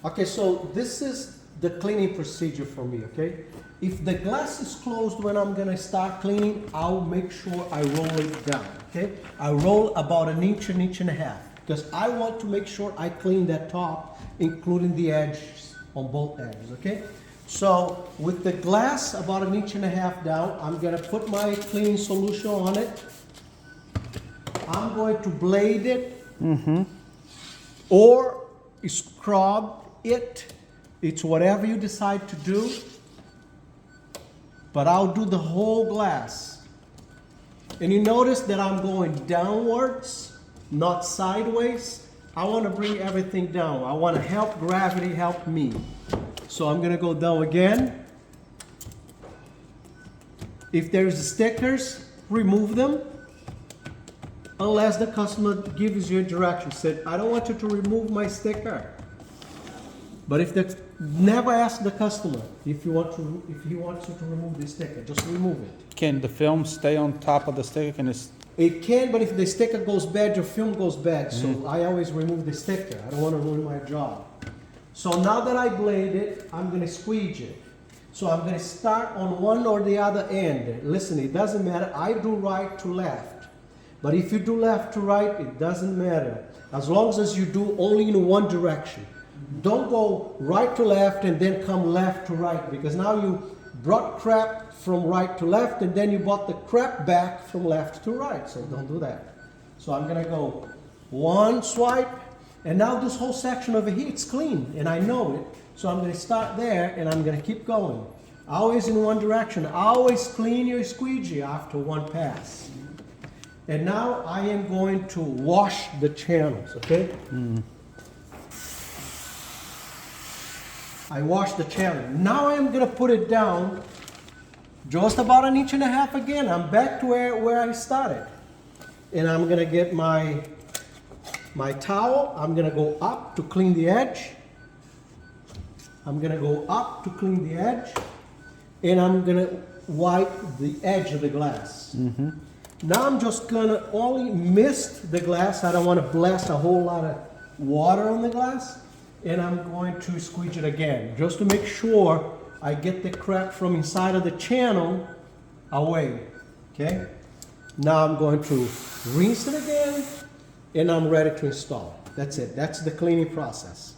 Okay, so this is the cleaning procedure for me, okay? If the glass is closed when I'm gonna start cleaning, I'll make sure I roll it down, okay? I roll about an inch and a half, because I want to make sure I clean that top, including the edges on both edges, okay? So with the glass about an inch and a half down, I'm gonna put my cleaning solution on it. I'm going to blade it or scrub it. It's whatever you decide to do. But I'll do the whole glass. And you notice that I'm going downwards, not sideways. I want to bring everything down. I want to help gravity help me. So I'm going to go down again. If there's stickers, remove them. Unless the customer gives you a direction, said, I don't want you to remove my sticker. But if the never ask the customer if he wants you to remove the sticker, just remove it. Can the film stay on top of the sticker? Can it? It can, but if the sticker goes bad, your film goes bad. So I always remove the sticker. I don't want to ruin my job. So now that I blade it, I'm going to squeeze it. So I'm going to start on one or the other end. Listen, it doesn't matter. I do right to left. But if you do left to right, it doesn't matter. As long as you do only in one direction. Don't go right to left and then come left to right, because now you brought crap from right to left and then you brought the crap back from left to right. So don't do that. So I'm going to go one swipe, and now this whole section over here, it's clean and I know it. So I'm going to start there and I'm going to keep going. Always in one direction. Always clean your squeegee after one pass. And now I am going to wash the channels, okay? I wash the channel. Now I'm going to put it down just about an inch and a half again. I'm back to where I started. And I'm going to get my towel. I'm going to go up to clean the edge. I'm going to go up to clean the edge. And I'm going to wipe the edge of the glass. Now I'm just going to only mist the glass. I don't want to blast a whole lot of water on the glass. And I'm going to squeeze it again, just to make sure I get the crap from inside of the channel away, okay? Now I'm going to rinse it again, and I'm ready to install. That's it. That's the cleaning process.